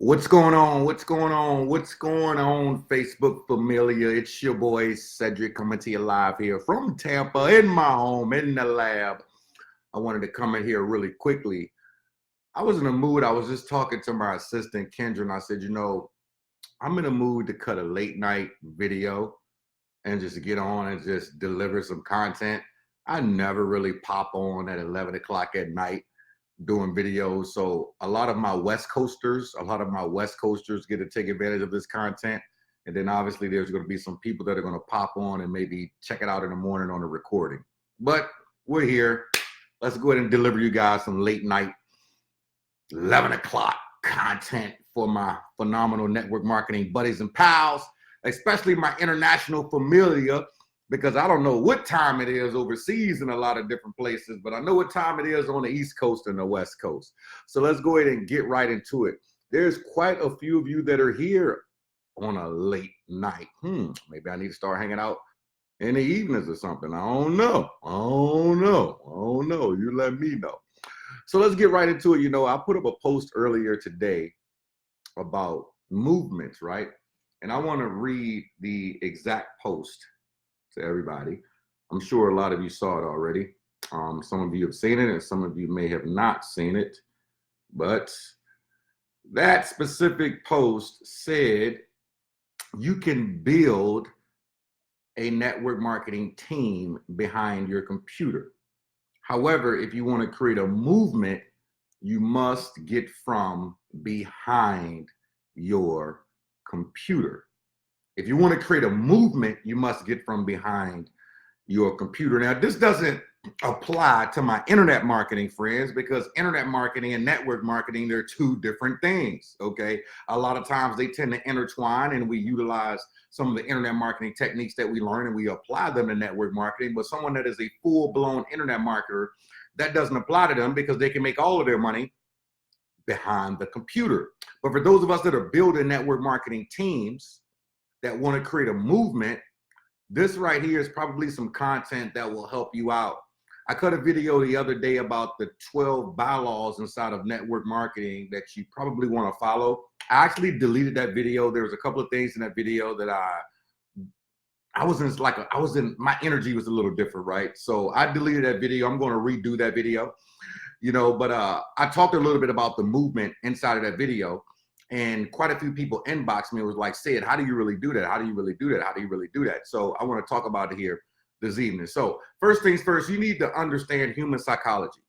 What's going on? What's going on? What's going on, Facebook Familia? It's your boy Cedrick coming to you live here from Tampa in my home in the lab. I wanted to come in here really quickly. I was in a mood. I was just talking to my assistant Kendra, and I said, I'm in a mood to cut a late night video and just get on and just deliver some content. I never really pop on at 11 o'clock at night doing videos. So a lot of my West Coasters get to take advantage of this content. And then obviously there's going to be some people that are going to pop on and maybe check it out in the morning on the recording. But we're here. Let's go ahead and deliver you guys some late night, 11 o'clock content for my phenomenal network marketing buddies and pals, especially my international familia, because I don't know what time it is overseas in a lot of different places, but I know what time it is on the East Coast and the West Coast. So let's go ahead and get right into it. There's quite a few of you that are here on a late night. Maybe I need to start hanging out in the evenings or something. I don't know. You let me know. So let's get right into it. I put up a post earlier today about movements, right? And I want to read the exact post to everybody. I'm sure a lot of you saw it already. Some of you have seen it and some of you may have not seen it, but that specific post said you can build a network marketing team behind your computer. However, if you want to create a movement, you must get from behind your computer. If you want to create a movement, you must get from behind your computer. Now, this doesn't apply to my internet marketing friends, because internet marketing and network marketing, they're two different things, okay? A lot of times they tend to intertwine, and we utilize some of the internet marketing techniques that we learn and we apply them to network marketing. But someone that is a full-blown internet marketer, that doesn't apply to them, because they can make all of their money behind the computer. But for those of us that are building network marketing teams that want to create a movement, this right here is probably some content that will help you out. I cut a video the other day about the 12 bylaws inside of network marketing that you probably want to follow. I actually deleted that video. There was a couple of things in that video that my energy was a little different, right? So I deleted that video. I'm going to redo that video, but I talked a little bit about the movement inside of that video. And quite a few people inboxed me and was like, Sid, how do you really do that? How do you really do that? How do you really do that? So I want to talk about it here this evening. So first things first, you need to understand human psychology.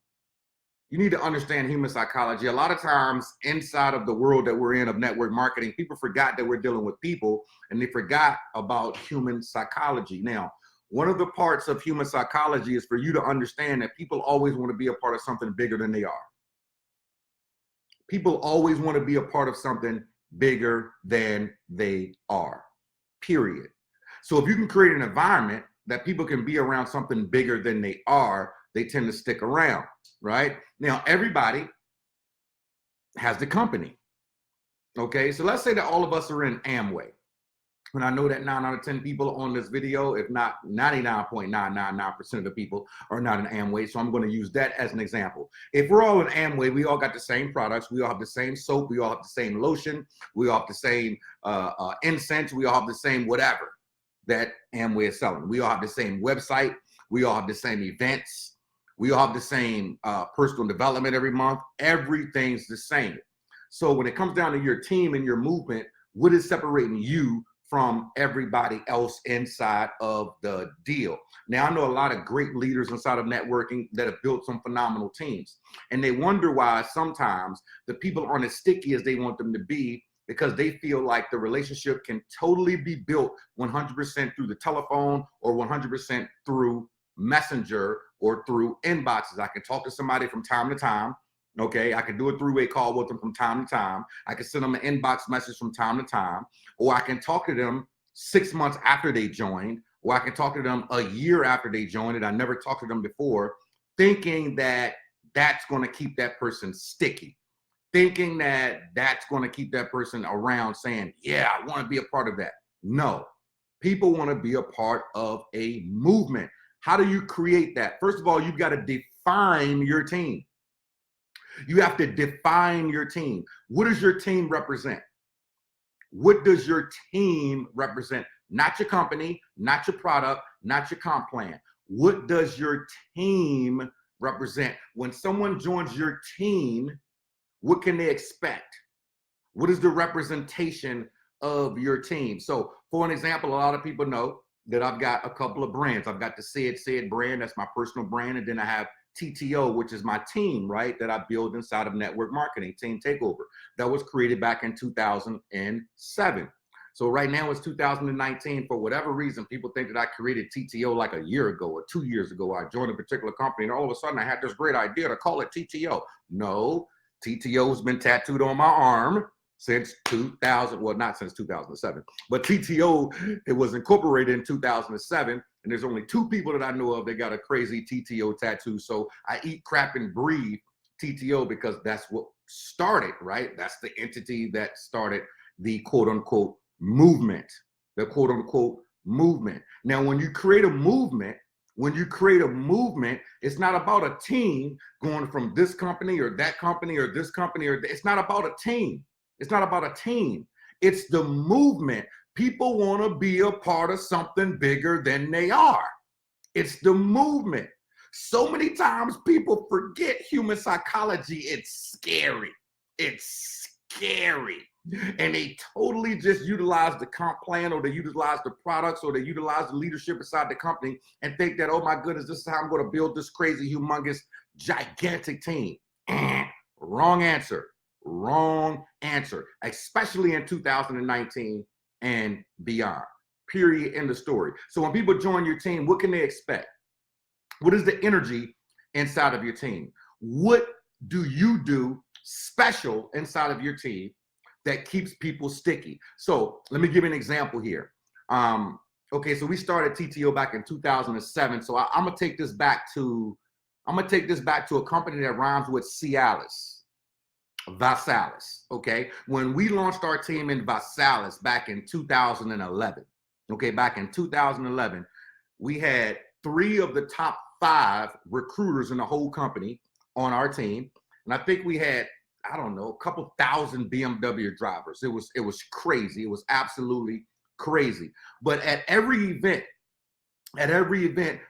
You need to understand human psychology. A lot of times inside of the world that we're in of network marketing, people forgot that we're dealing with people, and they forgot about human psychology. Now, one of the parts of human psychology is for you to understand that people always want to be a part of something bigger than they are. People always want to be a part of something bigger than they are, period. So if you can create an environment that people can be around something bigger than they are, they tend to stick around, right? Now, everybody has the company, okay? So let's say that all of us are in Amway. And I know that 9 out of 10 people on this video, if not 99.999% of the people, are not in Amway. So I'm going to use that as an example. If we're all in Amway, we all got the same products. We all have the same soap. We all have the same lotion. We all have the same incense. We all have the same whatever that Amway is selling. We all have the same website. We all have the same events. We all have the same personal development every month. Everything's the same. So when it comes down to your team and your movement, what is separating you from everybody else inside of the deal? Now, I know a lot of great leaders inside of networking that have built some phenomenal teams, and they wonder why sometimes the people aren't as sticky as they want them to be, because they feel like the relationship can totally be built 100% through the telephone or 100% through Messenger or through inboxes. I can talk to somebody from time to time. Okay, I can do a three-way call with them from time to time. I can send them an inbox message from time to time, or I can talk to them 6 months after they joined, or I can talk to them a year after they joined and I never talked to them before, thinking that that's going to keep that person sticky, thinking that that's going to keep that person around saying, yeah, I want to be a part of that. No, people want to be a part of a movement. How do you create that? First of all, you've got to define your team. You have to define your team. What does your team represent? What does your team represent? Not your company, not your product, not your comp plan. What does your team represent? When someone joins your team, what can they expect? What is the representation of your team? So for an example, a lot of people know that I've got a couple of brands. I've got the Said brand, that's my personal brand. And then I have TTO, which is my team, right, that I build inside of network marketing, Team Takeover. That was created back in 2007. So right now it's 2019. For whatever reason, people think that I created TTO like a year ago or 2 years ago. I joined a particular company and all of a sudden I had this great idea to call it TTO. No, TTO has been tattooed on my arm since 2000, well, not since 2007, but TTO, it was incorporated in 2007. And there's only 2 people that I know of that got a crazy TTO tattoo. So I eat, crap, and breathe TTO because that's what started, right? That's the entity that started the quote unquote movement, the quote unquote movement. Now, when you create a movement, it's not about a team going from this company or that company or this company, or it's not about a team. It's not about a team. It's the movement. People want to be a part of something bigger than they are. It's the movement. So many times people forget human psychology. It's scary. It's scary. And they totally just utilize the comp plan, or they utilize the products, or they utilize the leadership inside the company and think that, oh my goodness, this is how I'm going to build this crazy, humongous, gigantic team. Wrong answer. Wrong answer, especially in 2019 and beyond. Period. End of story. So when people join your team, what can they expect? What is the energy inside of your team? What do you do special inside of your team that keeps people sticky? So let me give you an example here. Okay, so we started TTO back in 2007. So I'm gonna take this back to a company that rhymes with Cialis. Vasalis, okay? When we launched our team in Vasalis back in 2011, okay, back in 2011, we had 3 of the top 5 recruiters in the whole company on our team. And I think we had, I don't know, a couple thousand BMW drivers. It was crazy. It was absolutely crazy. But at every event,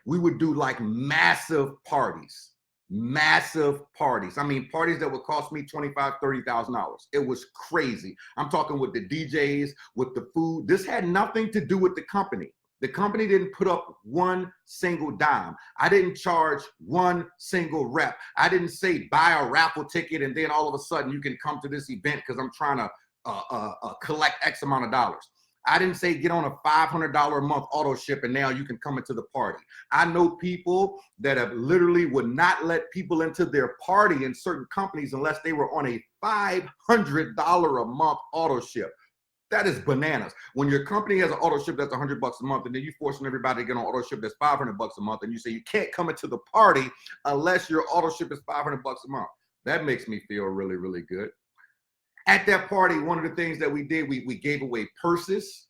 we would do like massive parties. I mean, parties that would cost me $25,000, $30,000. It was crazy. I'm talking with the DJs, with the food. This had nothing to do with the company. The company didn't put up one single dime. I didn't charge one single rep. I didn't say buy a raffle ticket and then all of a sudden you can come to this event because I'm trying to collect X amount of dollars. I didn't say get on a $500 a month auto ship and now you can come into the party. I know people that have literally would not let people into their party in certain companies unless they were on a $500 a month auto ship. That is bananas. When your company has an auto ship that's $100 a month, and then you're forcing everybody to get on auto ship that's $500 a month, and you say you can't come into the party unless your auto ship is $500 a month. That makes me feel really, really good. At that party, one of the things that we did, we gave away purses,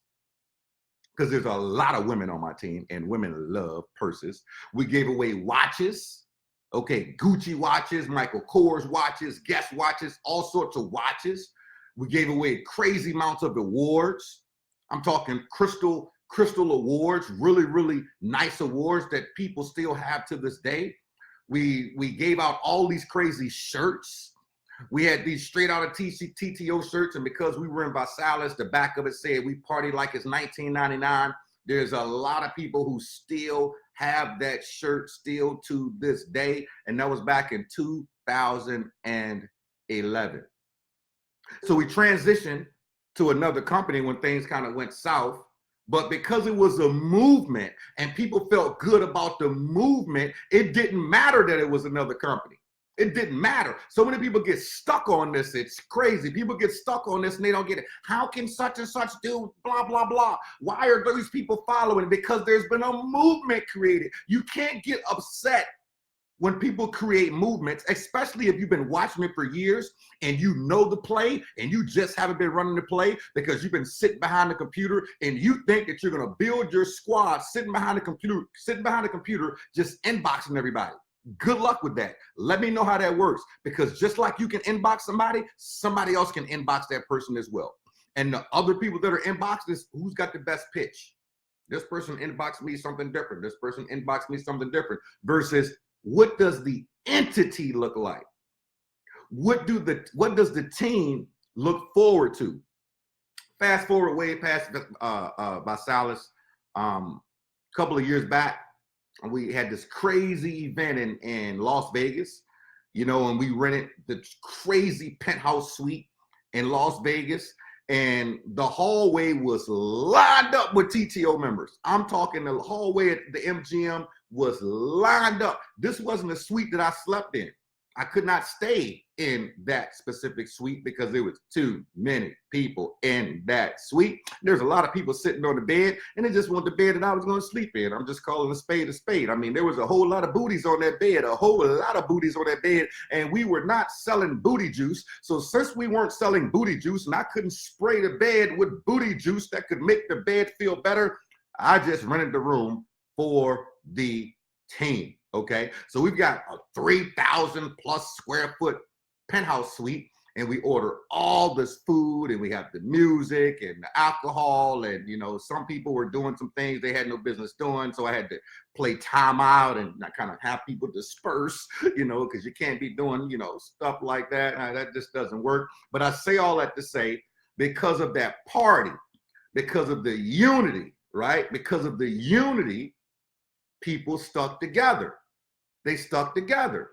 because there's a lot of women on my team and women love purses. We gave away watches, okay, Gucci watches, Michael Kors watches, Guess watches, all sorts of watches. We gave away crazy amounts of awards. I'm talking crystal awards, really, really nice awards that people still have to this day. We gave out all these crazy shirts. We had these straight out of TTO shirts, and because we were in Vasalis, the back of it said we party like it's 1999. There's a lot of people who still have that shirt still to this day, and that was back in 2011. So we transitioned to another company when things kind of went south, but because it was a movement and people felt good about the movement, it didn't matter that it was another company. It didn't matter. So many people get stuck on this. It's crazy. People get stuck on this and they don't get it. How can such and such do blah, blah, blah? Why are these people following? Because there's been a movement created. You can't get upset when people create movements, especially if you've been watching it for years and you know the play and you just haven't been running the play because you've been sitting behind the computer and you think that you're going to build your squad sitting behind the computer, just inboxing everybody. Good luck with that. Let me know how that works, because just like you can inbox somebody, somebody else can inbox that person as well. And the other people that are inboxed is who's got the best pitch. This person inboxed me something different. This person inboxed me something different, versus what does the entity look like? What does the team look forward to? Fast forward way past Vasalis, a couple of years back, we had this crazy event in Las Vegas, and we rented the crazy penthouse suite in Las Vegas, and the hallway was lined up with TTO members. I'm talking the hallway at the MGM was lined up. This wasn't a suite that I slept in. I could not stay in that specific suite because there was too many people in that suite. There's a lot of people sitting on the bed, and they just want the bed that I was going to sleep in. I'm just calling a spade a spade. I mean, there was a whole lot of booties on that bed, and we were not selling booty juice. So since we weren't selling booty juice and I couldn't spray the bed with booty juice that could make the bed feel better, I just rented the room for the team. Okay, so we've got a 3,000 plus square foot penthouse suite, and we order all this food, and we have the music and the alcohol, and some people were doing some things they had no business doing, so I had to play timeout and I kind of have people disperse, because you can't be doing stuff like that. That just doesn't work. But I say all that to say, because of that party, because of the unity, right? Because of the unity, people stuck together. They stuck together.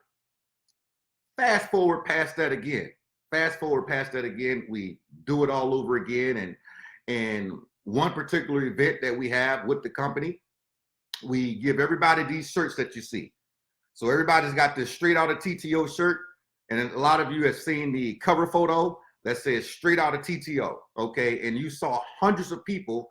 Fast forward past that again. We do it all over again. And one particular event that we have with the company, we give everybody these shirts that you see. So everybody's got this straight out of TTO shirt. And a lot of you have seen the cover photo that says straight out of TTO. Okay. And you saw hundreds of people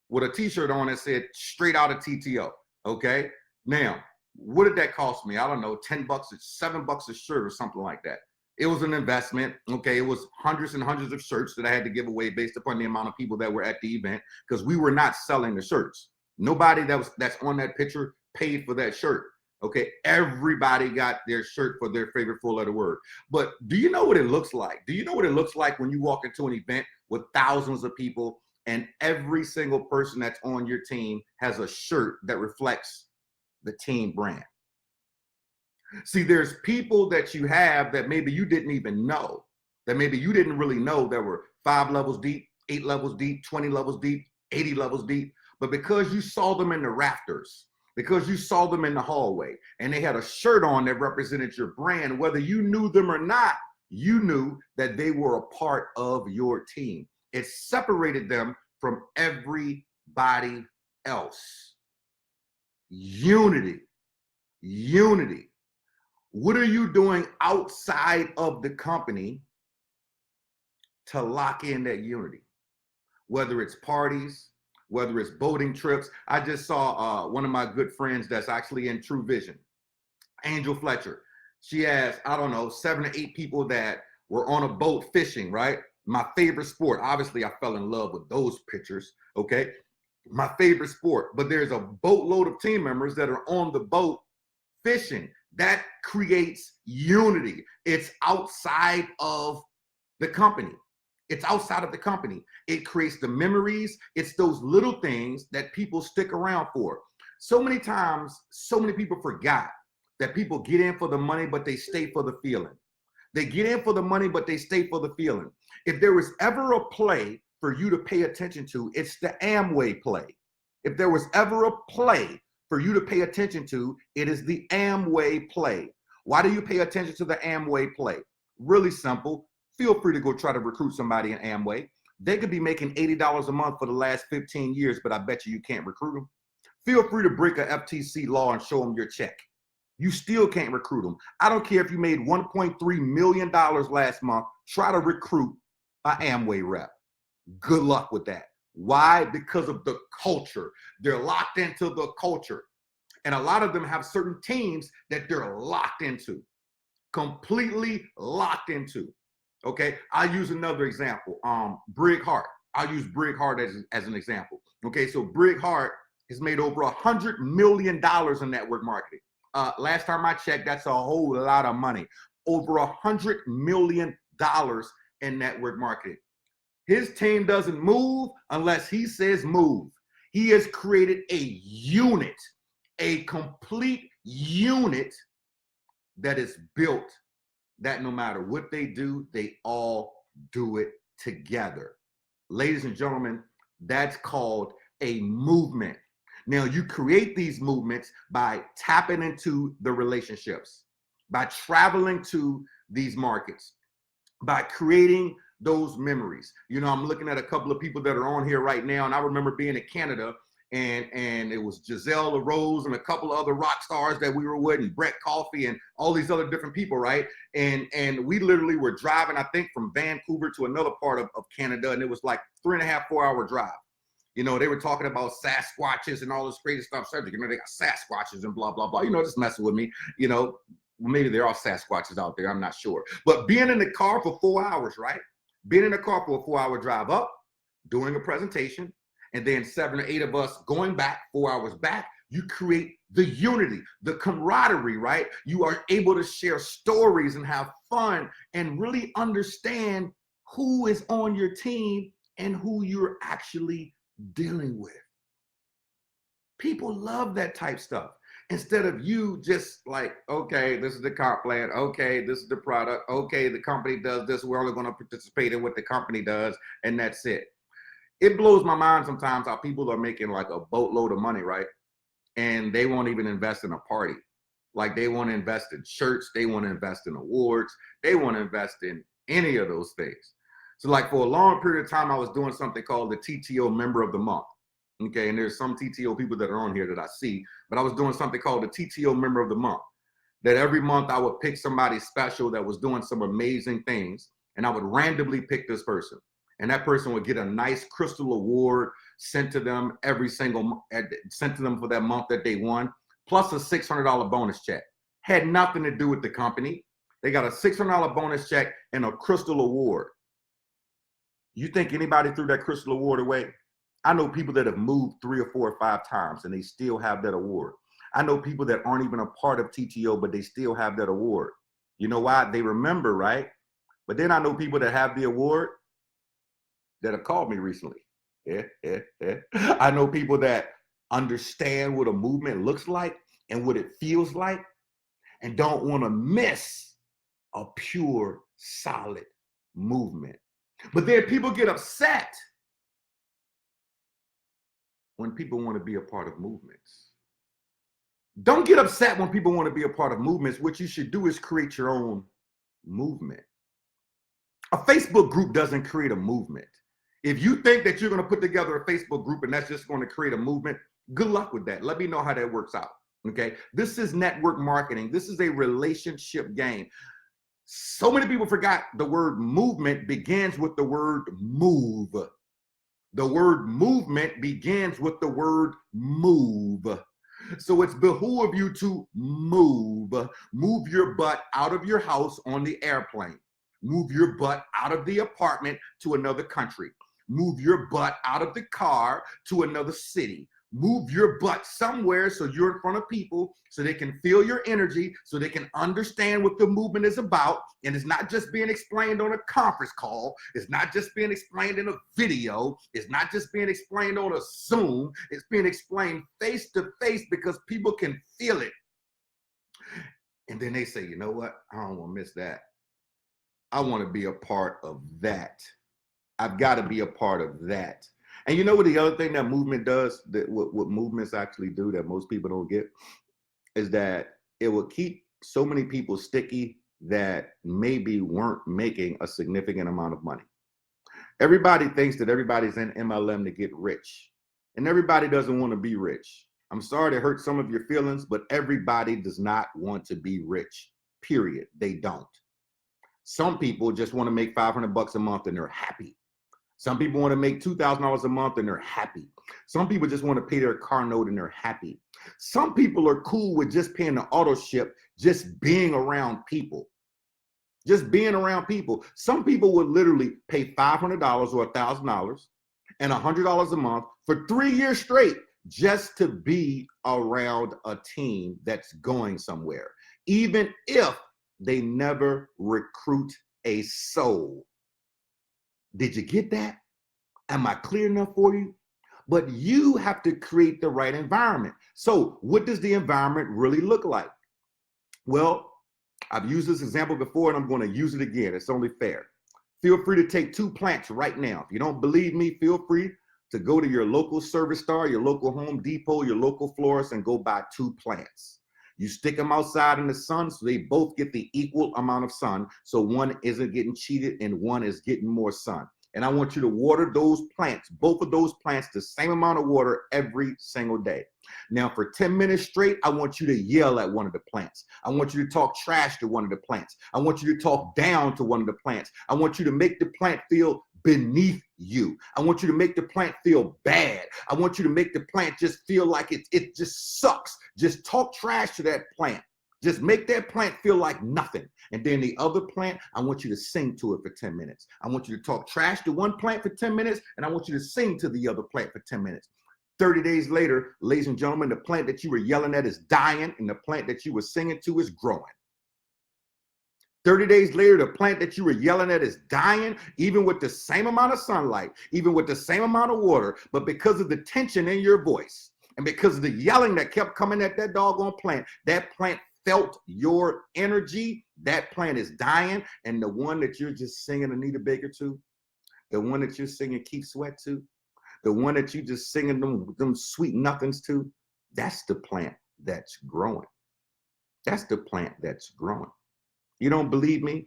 with a t-shirt on that said straight out of TTO. Okay. Now, what did that cost me? I don't know, $10, $7 a shirt or something like that. It was an investment. Okay. It was hundreds and hundreds of shirts that I had to give away based upon the amount of people that were at the event, because we were not selling the shirts. Nobody that's on that picture paid for that shirt. Okay. Everybody got their shirt for their favorite four-letter word. But do you know what it looks like? Do you know what it looks like when you walk into an event with thousands of people and every single person that's on your team has a shirt that reflects the team brand? See, there's people that you have that maybe you didn't even know, that maybe you didn't really know that were 5 levels deep, 8 levels deep, 20 levels deep, 80 levels deep. But because you saw them in the rafters, because you saw them in the hallway, and they had a shirt on that represented your brand, whether you knew them or not, you knew that they were a part of your team. It separated them from everybody else. Unity. What are you doing outside of the company to lock in that unity? Whether it's parties, whether it's boating trips. I just saw one of my good friends that's actually in True Vision, Angel Fletcher. She has, 7 or 8 people that were on a boat fishing, right? My favorite sport. Obviously, I fell in love with those pictures, okay? My favorite sport. But there's a boatload of team members that are on the boat fishing. That creates unity. It's outside of the company. It creates the memories. It's those little things that people stick around for. So many times, so many people forgot that people get in for the money, but they stay for the feeling. They get in for the money, but they stay for the feeling. If there was ever a play for you to pay attention to, it's the Amway play. If there was ever a play for you to pay attention to, it is the Amway play. Why do you pay attention to the Amway play? Really simple. Feel free to go try to recruit somebody in Amway. They could be making $80 a month for the last 15 years, but I bet you can't recruit them. Feel free to break a FTC law and show them your check. You still can't recruit them. I don't care if you made $1.3 million last month. Try to recruit an Amway rep. Good luck with that. Why? Because of the culture. They're locked into the culture. And a lot of them have certain teams that they're locked into, completely locked into. Okay, I'll use another example. Brig Hart. I'll use Brig Hart as an example. Okay, so Brig Hart has made over $100 million in network marketing. last time I checked, that's a whole lot of money. Over $100 million in network marketing. His team doesn't move unless he says move. He has created a unit, a complete unit that is built that no matter what they do, they all do it together. Ladies and gentlemen, that's called a movement. Now, you create these movements by tapping into the relationships, by traveling to these markets, by creating those memories. You know, I'm looking at a couple of people that are on here right now, and I remember being in Canada, and it was Giselle LaRose and a couple of other rock stars that we were with, and Brett Coffey and all these other different people, right? And we literally were driving, I think, from Vancouver to another part of Canada, and it was like 3.5, 4-hour drive. You know, they were talking about Sasquatches and all this crazy stuff. Cedrick, you know, they got Sasquatches and blah, blah, blah. You know, just messing with me. You know, maybe there are Sasquatches out there. I'm not sure. But being in the car for 4 hours, right? Being in the car for a 4-hour drive up, doing a presentation, and then 7 or 8 of us going back, 4 hours back, you create the unity, the camaraderie, right? You are able to share stories and have fun and really understand who is on your team and who you're actually dealing with. People love that type stuff. Instead of you just like, okay, this is the comp plan. Okay, this is the product. Okay, the company does this. We're only going to participate in what the company does, and that's it. It blows my mind sometimes how people are making like a boatload of money, right? And they won't even invest in a party. Like they want to invest in shirts. They want to invest in awards. They want to invest in any of those things. So like for a long period of time, I was doing something called the TTO Member of the Month. Okay, and there's some TTO people that are on here that I see, but I was doing something called the TTO Member of the Month. That every month I would pick somebody special that was doing some amazing things, and I would randomly pick this person. And that person would get a nice crystal award sent to them sent to them for that month that they won, plus a $600 bonus check. Had nothing to do with the company. They got a $600 bonus check and a crystal award. You think anybody threw that crystal award away? I know people that have moved 3 or 4 or 5 times and they still have that award. I know people that aren't even a part of TTO, but they still have that award. You know why? They remember, right? But then I know people that have the award that have called me recently. I know people that understand what a movement looks like and what it feels like and don't want to miss a pure, solid movement. But then people get upset when people want to be a part of movements. Don't get upset when people want to be a part of movements. What you should do is create your own movement. A Facebook group doesn't create a movement. If you think that you're going to put together a Facebook group and that's just going to create a movement, good luck with that. Let me know how that works out. Okay. This is network marketing. This is a relationship game. So many people forgot the word movement begins with the word move. The word movement begins with the word move. So it's behoove you to move. Move your butt out of your house on the airplane. Move your butt out of the apartment to another country. Move your butt out of the car to another city. Move your butt somewhere so you're in front of people so they can feel your energy, so they can understand what the movement is about. And it's not just being explained on a conference call. It's not just being explained in a video. It's not just being explained on a Zoom. It's being explained face to face because people can feel it. And then they say, you know what? I don't want to miss that. I want to be a part of that. I've got to be a part of that. And you know what the other thing that movement does, that what movements actually do that most people don't get, is that it will keep so many people sticky that maybe weren't making a significant amount of money. Everybody thinks that everybody's in MLM to get rich, and everybody doesn't want to be rich. I'm sorry to hurt some of your feelings, but everybody does not want to be rich, period. They don't. Some people just want to make $500 a month and they're happy. Some people want to make $2,000 a month and they're happy. Some people just want to pay their car note and they're happy. Some people are cool with just paying the auto ship, just being around people. Just being around people. Some people would literally pay $500 or $1,000 and $100 a month for 3 years straight just to be around a team that's going somewhere, even if they never recruit a soul. Did you get that? Am I clear enough for you? But you have to create the right environment. So what does the environment really look like? Well, I've used this example before and I'm going to use it again. It's only fair. Feel free to take 2 plants right now. If you don't believe me, feel free to go to your local service star, your local Home Depot, your local florist, and go buy 2 plants. You stick them outside in the sun so they both get the equal amount of sun. So one isn't getting cheated and one is getting more sun. And I want you to water those plants, both of those plants, the same amount of water every single day. Now, for 10 minutes straight, I want you to yell at one of the plants. I want you to talk trash to one of the plants. I want you to talk down to one of the plants. I want you to make the plant feel beneath you. I want you to make the plant feel bad. I want you to make the plant just feel like it just sucks. Just talk trash to that plant. Just make that plant feel like nothing. And then the other plant, I want you to sing to it for 10 minutes. I want you to talk trash to one plant for 10 minutes, and I want you to sing to the other plant for 10 minutes. 30 days later, ladies and gentlemen, the plant that you were yelling at is dying, and the plant that you were singing to is growing. 30 days later, the plant that you were yelling at is dying, even with the same amount of sunlight, even with the same amount of water, but because of the tension in your voice, and because of the yelling that kept coming at that doggone plant, that plant felt your energy. That plant is dying. And the one that you're just singing Anita Baker to, the one that you're singing Keith Sweat to, the one that you just singing them sweet nothings to, that's the plant that's growing. That's the plant that's growing. You don't believe me?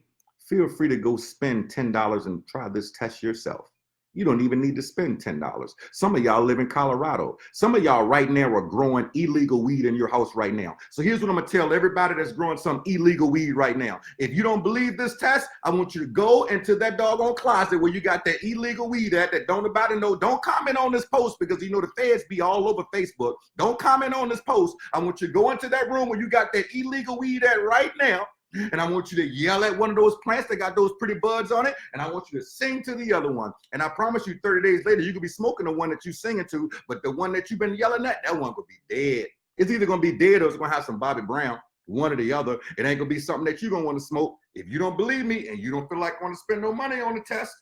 Feel free to go spend $10 and try this test yourself. You don't even need to spend $10. Some of y'all live in Colorado. Some of y'all right now are growing illegal weed in your house right now. So here's what I'm gonna tell everybody that's growing some illegal weed right now. If you don't believe this test, I want you to go into that doggone closet where you got that illegal weed at that don't nobody know. Don't comment on this post because you know the feds be all over Facebook. Don't comment on this post. I want you to go into that room where you got that illegal weed at right now. And I want you to yell at one of those plants that got those pretty buds on it. And I want you to sing to the other one. And I promise you 30 days later, you could be smoking the one that you're singing to, but the one that you've been yelling at, that one could be dead. It's either going to be dead or it's going to have some Bobby Brown, one or the other. It ain't going to be something that you're going to want to smoke. If you don't believe me and you don't feel like want to spend no money on the test,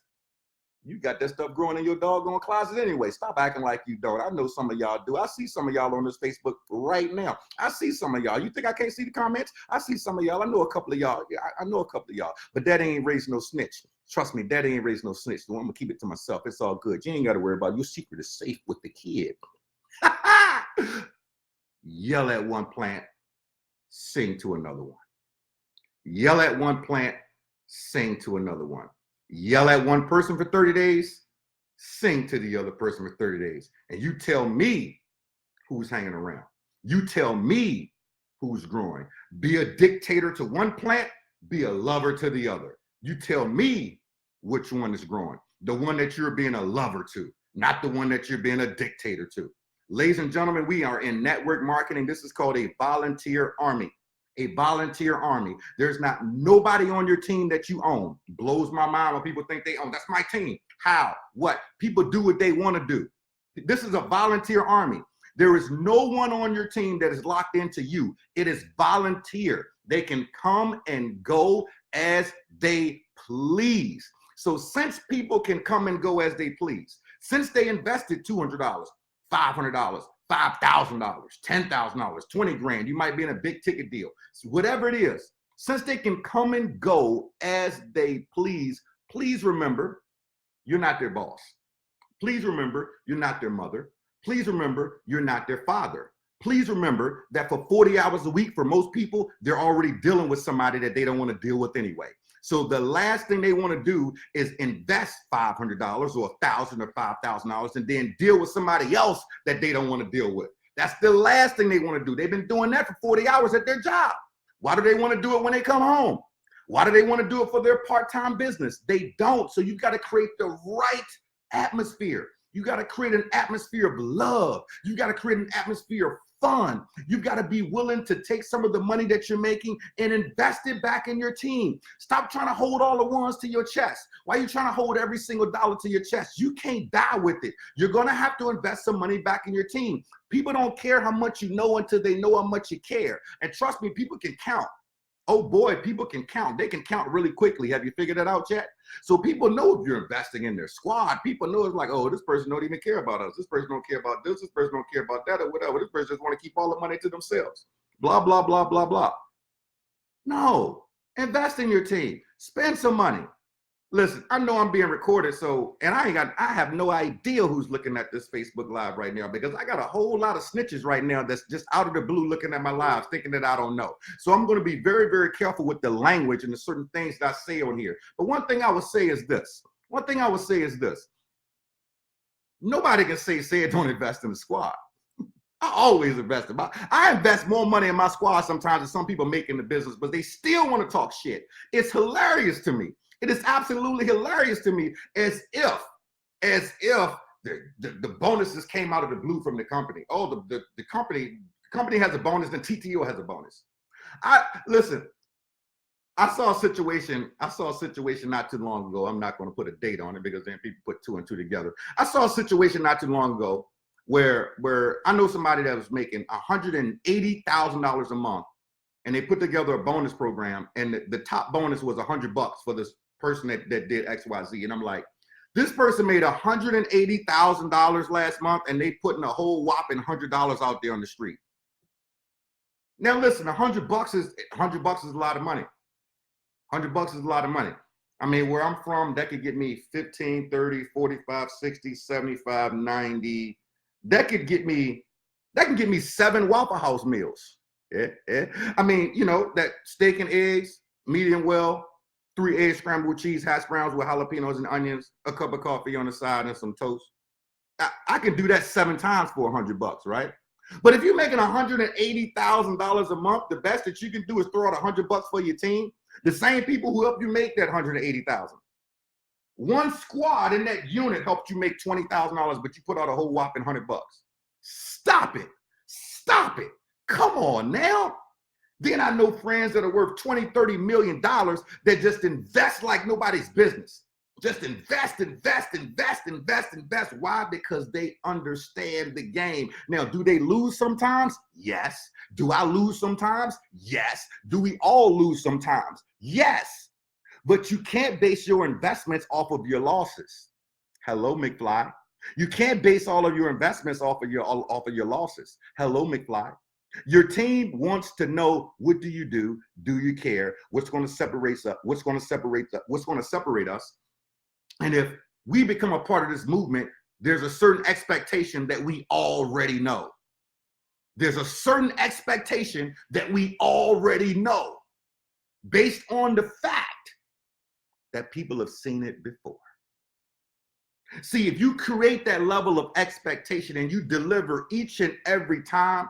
you got that stuff growing in your doggone closet anyway. Stop acting like you don't. I know some of y'all do. I see some of y'all on this Facebook right now. I see some of y'all. You think I can't see the comments? I see some of y'all. I know a couple of y'all. I know a couple of y'all. But that ain't raised no snitch. Trust me, that ain't raised no snitch. So I'm going to keep it to myself. It's all good. You ain't got to worry about it. Your secret is safe with the kid. Yell at one plant, sing to another one. Yell at one plant, sing to another one. Yell at one person for 30 days, sing to the other person for 30 days. And you tell me who's hanging around. You tell me who's growing. Be a dictator to one plant, be a lover to the other. You tell me which one is growing. The one that you're being a lover to, not the one that you're being a dictator to. Ladies and gentlemen, we are in network marketing. This is called a volunteer army. A volunteer army. There's not nobody on your team that you own. Blows my mind when people think they own. That's my team. How? What? People do what they want to do. This is a volunteer army. There is no one on your team that is locked into you. It is volunteer. They can come and go as they please. So since people can come and go as they please, since they invested $200, $500, $5,000, $10,000, 20 grand, you might be in a big ticket deal. So whatever it is, since they can come and go as they please, please remember, you're not their boss. Please remember, you're not their mother. Please remember, you're not their father. Please remember that for 40 hours a week, for most people, they're already dealing with somebody that they don't want to deal with anyway. So the last thing they want to do is invest $500 or $1,000 or $5,000 and then deal with somebody else that they don't want to deal with. That's the last thing they want to do. They've been doing that for 40 hours at their job. Why do they want to do it when they come home? Why do they want to do it for their part-time business? They don't. So you've got to create the right atmosphere. You got to create an atmosphere of love. You got to create an atmosphere of fun. You've got to be willing to take some of the money that you're making and invest it back in your team. Stop trying to hold all the ones to your chest. Why are you trying to hold every single dollar to your chest? You can't die with it. You're going to have to invest some money back in your team. People don't care how much you know until they know how much you care. And trust me, people can count. Oh boy, people can count. They can count really quickly. Have you figured that out yet? So people know if you're investing in their squad. People know it's like, oh, this person don't even care about us. This person don't care about this. This person don't care about that or whatever. This person just want to keep all the money to themselves. Blah, blah, blah, blah, blah. No, invest in your team. Spend some money. Listen, I know I'm being recorded, and I have no idea who's looking at this Facebook Live right now, because I got a whole lot of snitches right now that's just out of the blue looking at my lives thinking that I don't know. So I'm going to be very, very careful with the language and the certain things that I say on here. But one thing I would say is this. Nobody can say don't invest in the squad. I always invest in I invest more money in my squad sometimes than some people make in the business, but they still want to talk shit. It's hilarious to me. It is absolutely hilarious to me, as if the bonuses came out of the blue from the company. Oh, the company has a bonus, then TTO has a bonus. Listen, I saw a situation not too long ago. I'm not going to put a date on it because then people put two and two together. I saw a situation not too long ago where I know somebody that was making $180,000 a month, and they put together a bonus program, and the top bonus was $100 for this person that did XYZ. And I'm like, this person made $180,000 last month, and they putting a whole whopping $100 out there on the street. Now listen, $100 is a lot of money. $100 is a lot of money. I mean, where I'm from, that could get me 15, 30, 45, 60, 75, 90. That can get me 7 Waffle House meals. Yeah. I mean, you know, that steak and eggs, medium well, 3 eggs scrambled with cheese, hash browns with jalapenos and onions, a cup of coffee on the side, and some toast. I can do that 7 times for $100, right? But if you're making $180,000 a month, the best that you can do is throw out $100 for your team. The same people who helped you make that $180,000. One squad in that unit helped you make $20,000, but you put out a whole whopping $100. Stop it. Come on now. Then I know friends that are worth $20, $30 million that just invest like nobody's business. Just invest. Why? Because they understand the game. Now, do they lose sometimes? Yes. Do I lose sometimes? Yes. Do we all lose sometimes? Yes. But you can't base your investments off of your losses. Hello, McFly. You can't base all of your investments off of your losses. Hello, McFly. Your team wants to know, what do you do? Do you care? What's going to separate us? What's going to separate us? And if we become a part of this movement, there's a certain expectation that we already know. There's a certain expectation that we already know based on the fact that people have seen it before. See, if you create that level of expectation and you deliver each and every time,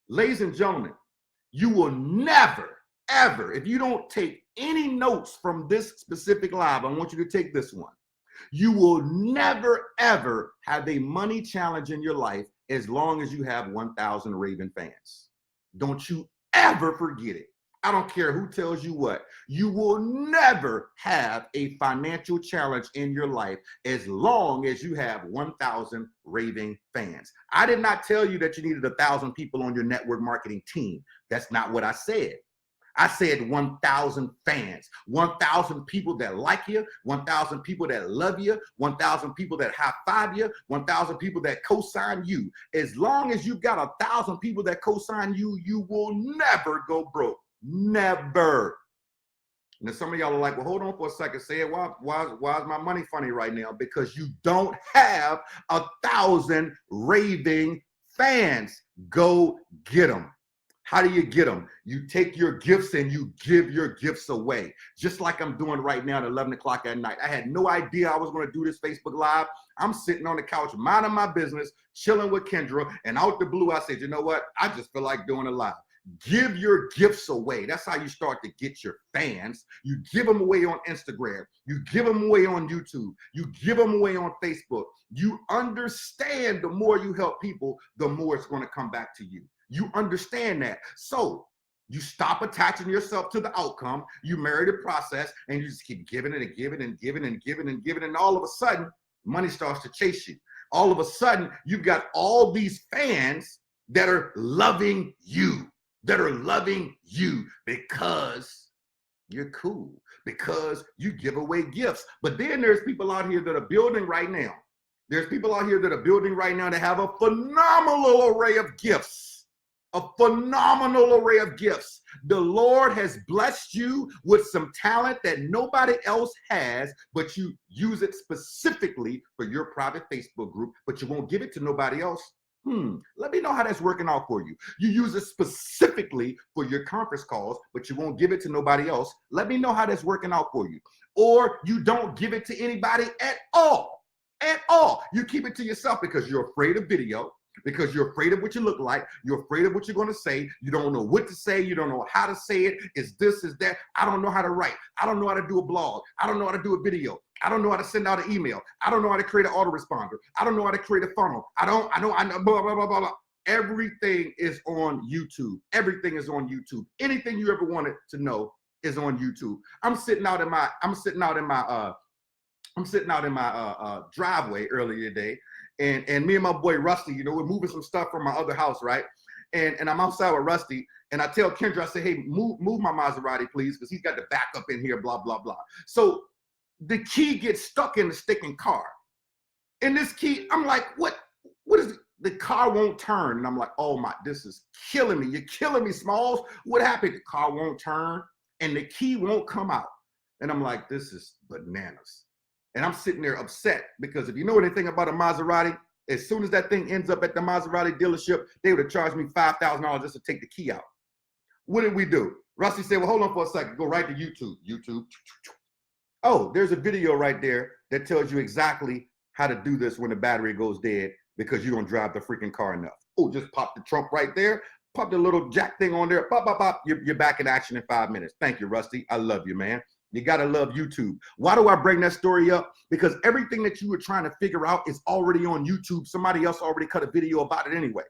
ladies and gentlemen, you will never, ever, if you don't take any notes from this specific live, I want you to take this one. You will never, ever have a money challenge in your life as long as you have 1,000 raving fans. Don't you ever forget it. I don't care who tells you what. You will never have a financial challenge in your life as long as you have 1,000 raving fans. I did not tell you that you needed 1,000 people on your network marketing team. That's not what I said. I said 1,000 fans, 1,000 people that like you, 1,000 people that love you, 1,000 people that high-five you, 1,000 people that co-sign you. As long as you've got 1,000 people that co-sign you, you will never go broke. Never. And some of y'all are like, well, hold on for a second. Say it. Why is my money funny right now? Because you don't have 1,000 raving fans. Go get them. How do you get them? You take your gifts and you give your gifts away. Just like I'm doing right now at 11 o'clock at night. I had no idea I was going to do this Facebook Live. I'm sitting on the couch, minding my business, chilling with Kendra, and out the blue, I said, you know what? I just feel like doing a live. Give your gifts away. That's how you start to get your fans. You give them away on Instagram. You give them away on YouTube. You give them away on Facebook. You understand the more you help people, the more it's going to come back to you. You understand that. So you stop attaching yourself to the outcome. You marry the process, and you just keep giving it and giving and giving and giving and giving. And all of a sudden, money starts to chase you. All of a sudden, you've got all these fans that are loving you, because you're cool, because you give away gifts. But then there's people out here that are building right now. There's people out here that are building right now that have a phenomenal array of gifts. A phenomenal array of gifts. The Lord has blessed you with some talent that nobody else has, but you use it specifically for your private Facebook group, but you won't give it to nobody else. Let me know how that's working out for you. You use it specifically for your conference calls, but you won't give it to nobody else. Let me know how that's working out for you. Or you don't give it to anybody at all. At all. You keep it to yourself because you're afraid of video. Because you're afraid of what you look like. You're afraid of what you're going to say. You don't know what to say. You don't know how to say it. Is this, is that. I don't know how to write. I don't know how to do a blog. I don't know how to do a video. I don't know how to send out an email. I don't know how to create an autoresponder. I don't know how to create a funnel. I know, blah, blah, blah, blah, blah. Everything is on YouTube. Everything is on YouTube. Anything you ever wanted to know is on YouTube. I'm sitting out in my driveway earlier today. And me and my boy Rusty, you know, we're moving some stuff from my other house, right? And I'm outside with Rusty, and I tell Kendra, I say, hey, move my Maserati, please, because he's got the backup in here, blah, blah, blah. So the key gets stuck in the sticking car. And this key, I'm like, what is it? The car won't turn. And I'm like, oh my, this is killing me. You're killing me, Smalls. What happened? The car won't turn, and the key won't come out. And I'm like, this is bananas. And I'm sitting there upset because if you know anything about a Maserati, as soon as that thing ends up at the Maserati dealership, they would have charged me $5,000 just to take the key out. What did we do? Rusty said, well, hold on for a second. Go right to YouTube. YouTube. Oh, there's a video right there that tells you exactly how to do this when the battery goes dead because you don't drive the freaking car enough. Oh, just pop the trunk right there. Pop the little jack thing on there. Pop, pop, pop. You're back in action in 5 minutes. Thank you, Rusty. I love you, man. You got to love YouTube. Why do I bring that story up? Because everything that you were trying to figure out is already on YouTube. Somebody else already cut a video about it anyway.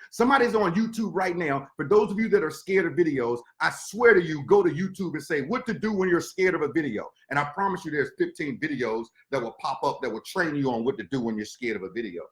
Somebody's on YouTube right now. For those of you that are scared of videos, I swear to you, go to YouTube and say what to do when you're scared of a video. And I promise you there's 15 videos that will pop up that will train you on what to do when you're scared of a video.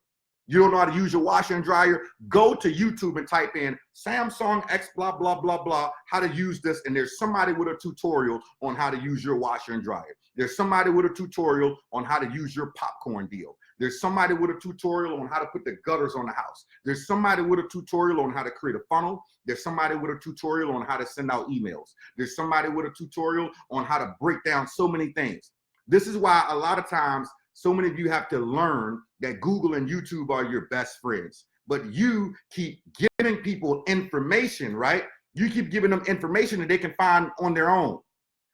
You don't know how to use your washer and dryer? Go to YouTube and type in Samsung X blah, blah, blah, blah, how to use this. And there's somebody with a tutorial on how to use your washer and dryer. There's somebody with a tutorial on how to use your popcorn deal. There's somebody with a tutorial on how to put the gutters on the house. There's somebody with a tutorial on how to create a funnel. There's somebody with a tutorial on how to send out emails. There's somebody with a tutorial on how to break down so many things. This is why a lot of times so many of you have to learn that Google and YouTube are your best friends, but you keep giving people information, right? You keep giving them information that they can find on their own,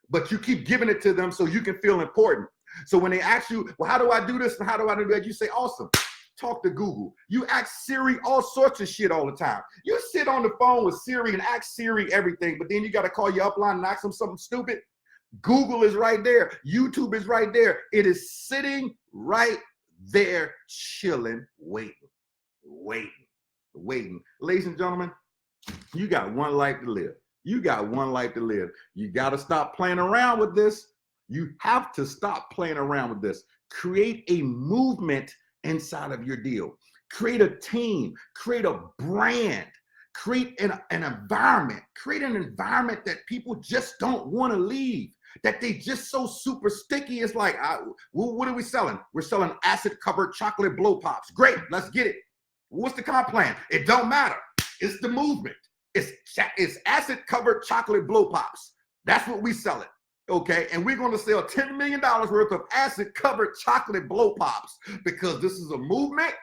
but you keep giving it to them so you can feel important. So when they ask you, well, how do I do this and how do I do that? You say, awesome. Talk to Google. You ask Siri all sorts of shit all the time. You sit on the phone with Siri and ask Siri everything, but then you got to call your upline and ask them something stupid. Google is right there. YouTube is right there. It is sitting right there, chilling, waiting. Ladies and gentlemen, you got one life to live. You got one life to live. You got to stop playing around with this. You have to stop playing around with this. Create a movement inside of your deal. Create a team. Create a brand. Create an environment. Create an environment that people just don't want to leave. That they just so super sticky. It's like, what are we selling? We're selling acid-covered chocolate blow pops. Great, let's get it. What's the comp plan? It don't matter. It's the movement. It's acid-covered chocolate blow pops. That's what we sell it. Okay, and we're going to sell $10 million worth of acid-covered chocolate blow pops because this is a movement.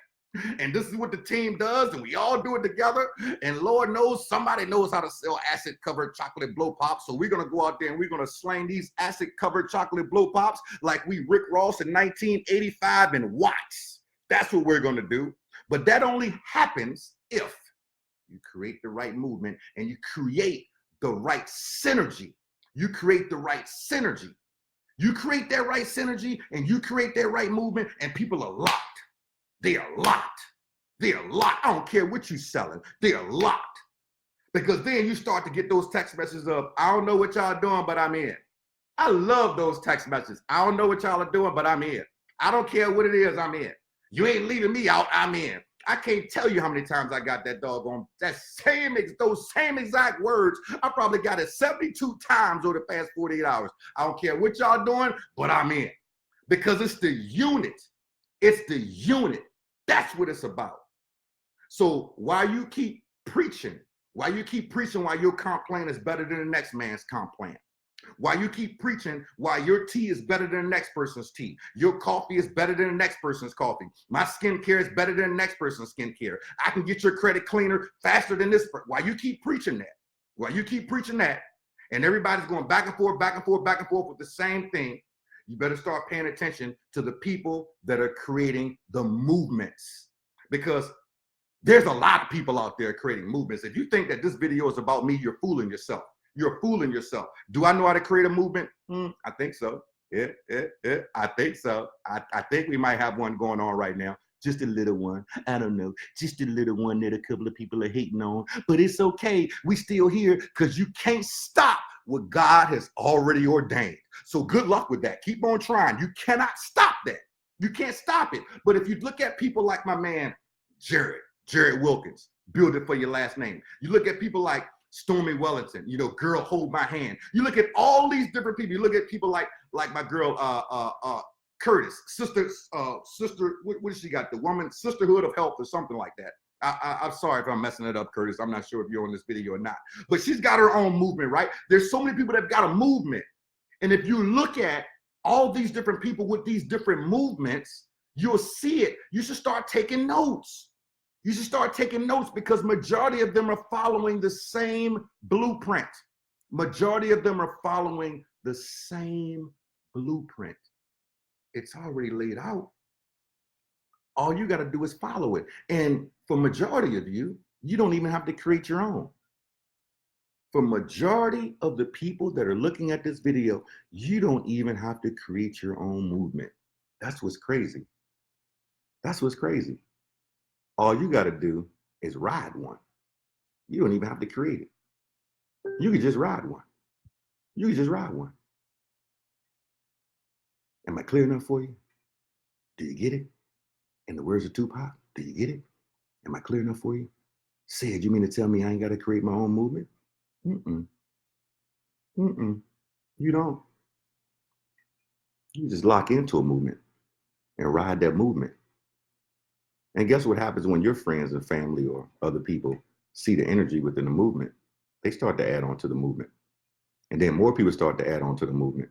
And this is what the team does, and we all do it together. And Lord knows somebody knows how to sell acid-covered chocolate blow pops. So we're going to go out there and we're going to slang these acid-covered chocolate blow pops like we Rick Ross in 1985 in watts. That's what we're going to do. But that only happens if you create the right movement, and you create the right synergy. You create the right synergy. You create that right synergy and you create that right movement, and people are locked. They are locked. They are locked. I don't care what you're selling. They are locked. Because then you start to get those text messages of, I don't know what y'all doing, but I'm in. I love those text messages. I don't know what y'all are doing, but I'm in. I don't care what it is, I'm in. You ain't leaving me out, I'm in. I can't tell you how many times I got that doggone, those same exact words. I probably got it 72 times over the past 48 hours. I don't care what y'all doing, but I'm in. Because it's the unit. It's the unit. That's what it's about. So while you keep preaching, while your comp plan is better than the next man's comp plan, while you keep preaching, why your tea is better than the next person's tea, your coffee is better than the next person's coffee, my skincare is better than the next person's skincare, I can get your credit cleaner faster than this. Why you keep preaching that, and everybody's going back and forth with the same thing, you better start paying attention to the people that are creating the movements, because there's a lot of people out there creating movements. If you think that this video is about me, you're fooling yourself. You're fooling yourself. Do I know how to create a movement? I think so. I think so. I think we might have one going on right now. Just a little one. I don't know. Just a little one that a couple of people are hating on. But it's okay. We still here because you can't stop what God has already ordained. So good luck with that. Keep on trying. You cannot stop that. You can't stop it. But if you look at people like my man, Jared Wilkins, build it for your last name. You look at people like Stormy Wellington, girl, hold my hand. You look at all these different people. You look at people like my girl, Curtis, sister, what does she got? The woman, Sisterhood of Health or something like that. I'm sorry if I'm messing it up, Curtis. I'm not sure if you're on this video or not, but she's got her own movement, right? There's so many people that have got a movement. And if you look at all these different people with these different movements, you'll see it. You should start taking notes. You should start taking notes, because majority of them are following the same blueprint. Majority of them are following the same blueprint. It's already laid out. All you got to do is follow it. And for majority of you, you don't even have to create your own. For majority of the people that are looking at this video, you don't even have to create your own movement. That's what's crazy. That's what's crazy. All you got to do is ride one. You don't even have to create it. You can just ride one. You can just ride one. Am I clear enough for you? Do you get it? In the words of Tupac, do you get it? Am I clear enough for you? Sid, you mean to tell me I ain't got to create my own movement? You don't. You just lock into a movement and ride that movement. And guess what happens when your friends and family or other people see the energy within the movement? They start to add on to the movement. And then more people start to add on to the movement.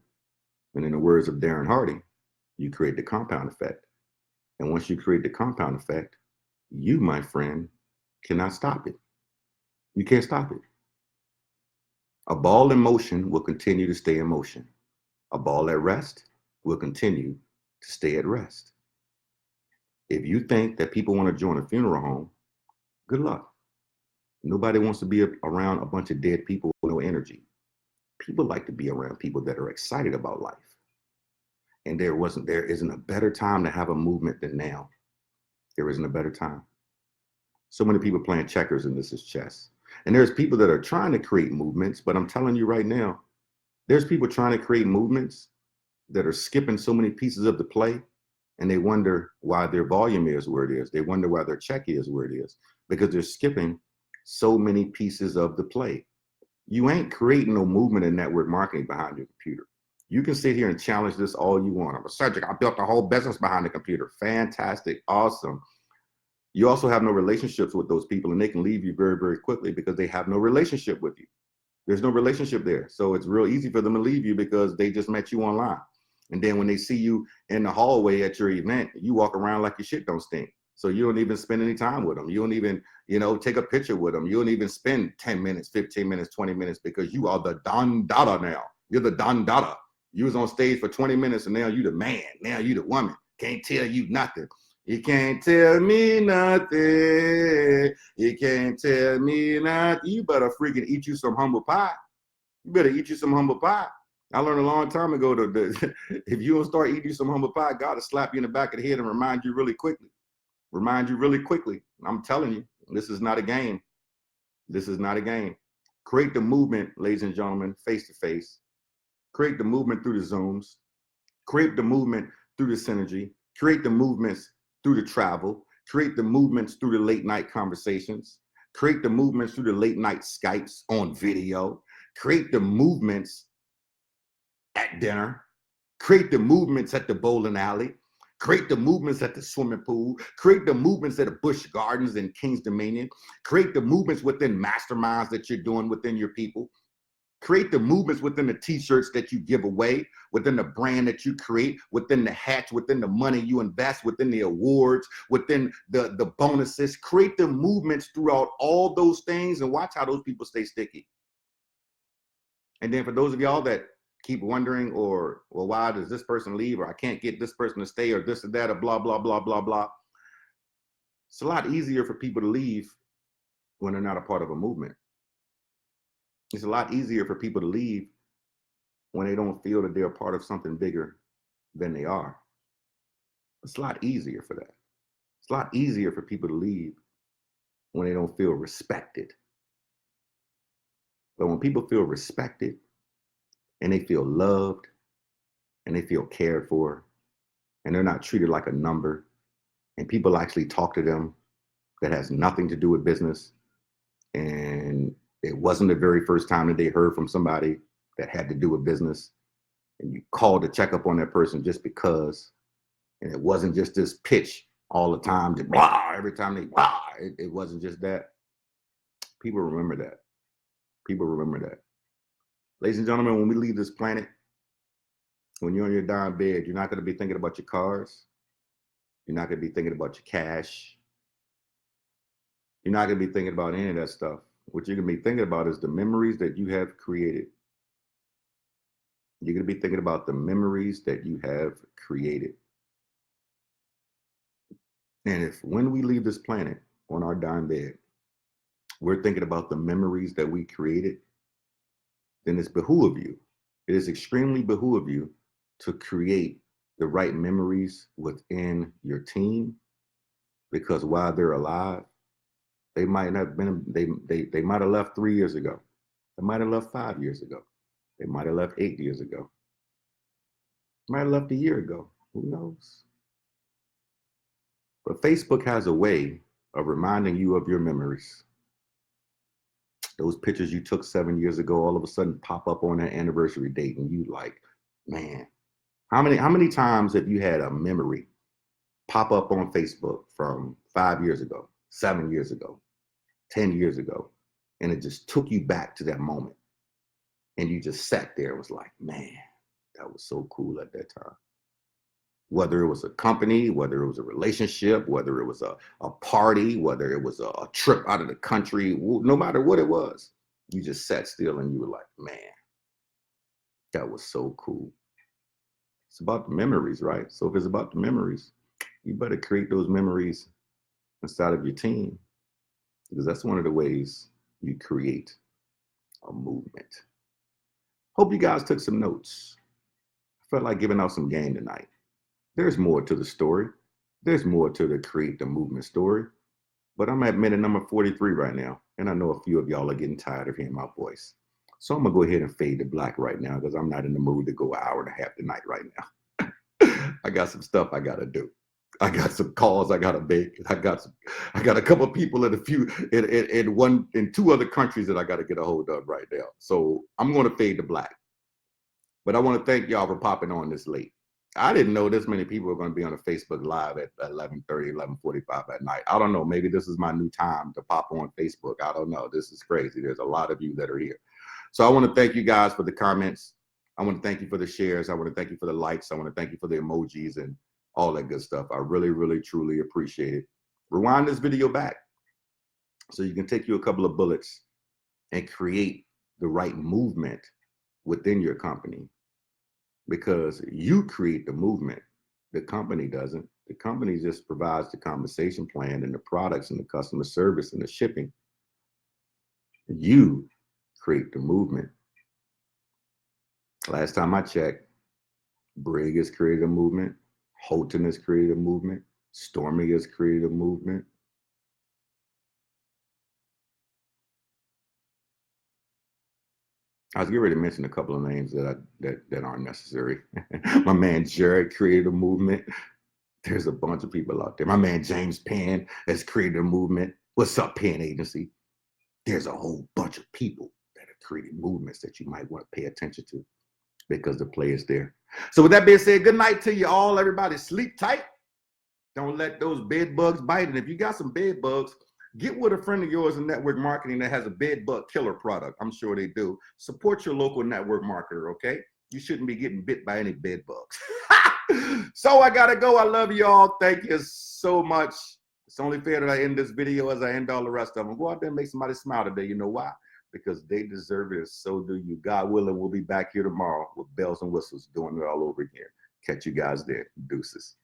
And in the words of Darren Hardy, you create the compound effect. And once you create the compound effect, you, my friend, cannot stop it. You can't stop it. A ball in motion will continue to stay in motion. A ball at rest will continue to stay at rest. If you think that people want to join a funeral home, good luck. Nobody wants to be around a bunch of dead people with no energy. People like to be around people that are excited about life. And there isn't a better time to have a movement than now. There isn't a better time. So many people playing checkers and this is chess. And there's people that are trying to create movements, but I'm telling you right now, there's people trying to create movements that are skipping so many pieces of the play. And they wonder why their volume is where it is. They wonder why their check is where it is, because they're skipping so many pieces of the play. You ain't creating no movement in network marketing behind your computer. You can sit here and challenge this all you want. I'm a Cedrick. I built a whole business behind the computer. Fantastic. Awesome. You also have no relationships with those people, and they can leave you very, very quickly because they have no relationship with you. There's no relationship there. So it's real easy for them to leave you because they just met you online. And then when they see you in the hallway at your event, you walk around like your shit don't stink. So you don't even spend any time with them. You don't even, take a picture with them. You don't even spend 10 minutes, 15 minutes, 20 minutes because you are the Don Dada now. You're the Don Dada. You was on stage for 20 minutes and now you the man. Now you the woman. Can't tell you nothing. You can't tell me nothing. You can't tell me nothing. You better freaking eat you some humble pie. You better eat you some humble pie. I learned a long time ago that if you don't start eating some humble pie, God will slap you in the back of the head and remind you really quickly. Remind you really quickly. I'm telling you, this is not a game. This is not a game. Create the movement, ladies and gentlemen, face to face. Create the movement through the Zooms. Create the movement through the synergy. Create the movements through the travel. Create the movements through the late night conversations. Create the movements through the late night Skypes on video. Create the movements at dinner. Create the movements at the bowling alley. Create the movements at the swimming pool. Create the movements at the Busch Gardens in King's Dominion. Create the movements within masterminds that you're doing within your people. Create the movements within the t-shirts that you give away, within the brand that you create, within the hats, within the money you invest, within the awards, within the bonuses. Create the movements throughout all those things and watch how those people stay sticky. And then for those of y'all that keep wondering, or, well, why does this person leave, or I can't get this person to stay, or this or that, or blah, blah, blah, blah, blah. It's a lot easier for people to leave when they're not a part of a movement. It's a lot easier for people to leave when they don't feel that they're a part of something bigger than they are. It's a lot easier for that. It's a lot easier for people to leave when they don't feel respected. But when people feel respected and they feel loved and they feel cared for and they're not treated like a number, and people actually talk to them that has nothing to do with business, and it wasn't the very first time that they heard from somebody that had to do with business, and you called to check up on that person just because, and it wasn't just this pitch all the time, just blah, every time they blah, it wasn't just that. People remember that. People remember that. Ladies and gentlemen, when we leave this planet, when you're on your dying bed, you're not going to be thinking about your cars. You're not going to be thinking about your cash. You're not going to be thinking about any of that stuff. What you're going to be thinking about is the memories that you have created. You're going to be thinking about the memories that you have created. And if when we leave this planet on our dying bed, we're thinking about the memories that we created, then it's behoove you. It is extremely behoove you to create the right memories within your team, because while they're alive, they might have been, they might have left 3 years ago. They might have left 5 years ago. They might have left 8 years ago. Might have left a year ago. Who knows? But Facebook has a way of reminding you of your memories. Those pictures you took 7 years ago all of a sudden pop up on that anniversary date, and you like, man, how many times have you had a memory pop up on Facebook from 5 years ago, 7 years ago, 10 years ago, and it just took you back to that moment, and you just sat there and was like, man, that was so cool at that time. Whether it was a company, whether it was a relationship, whether it was a party, whether it was a trip out of the country, no matter what it was, you just sat still and you were like, man, that was so cool. It's about the memories, right? So if it's about the memories, you better create those memories inside of your team, because that's one of the ways you create a movement. Hope you guys took some notes. I felt like giving out some game tonight. There's more to the story. There's more to the create the movement story. But I'm at minute number 43 right now, and I know a few of y'all are getting tired of hearing my voice. So I'm gonna go ahead and fade to black right now, because I'm not in the mood to go an hour and a half tonight right now. I got some stuff I gotta do. I got some calls I gotta make. I got a couple of people in in two other countries that I gotta get a hold of right now. So I'm gonna fade to black. But I want to thank y'all for popping on this late. I didn't know this many people were going to be on a Facebook Live at 11:30, 11:45 at night. I don't know. Maybe this is my new time to pop on Facebook. I don't know. This is crazy. There's a lot of you that are here. So I want to thank you guys for the comments. I want to thank you for the shares. I want to thank you for the likes. I want to thank you for the emojis and all that good stuff. I really, really, truly appreciate it. Rewind this video back so you can take you a couple of bullets and create the right movement within your company, because you create the movement. The company doesn't. The company just provides the compensation plan and the products and the customer service and the shipping. You create the movement. Last time I checked, Brig has created a movement. Houghton has created a movement. Stormy has created a movement. I was getting ready to mention a couple of names that aren't necessary. My man Jared created a movement. There's a bunch of people out there. My man James Penn has created a movement. What's up, Penn Agency? There's a whole bunch of people that have created movements that you might want to pay attention to because the play is there. So with that being said, good night to you all. Everybody sleep tight. Don't let those bed bugs bite. And if you got some bed bugs, get with a friend of yours in network marketing that has a bed bug killer product. I'm sure they do. Support your local network marketer, okay? You shouldn't be getting bit by any bed bugs. So I gotta go. I love you all. Thank you so much. It's only fair that I end this video as I end all the rest of them. Go out there and make somebody smile today. You know why? Because they deserve it, and so do you. God willing, we'll be back here tomorrow with bells and whistles, doing it all over again. Catch you guys there. Deuces.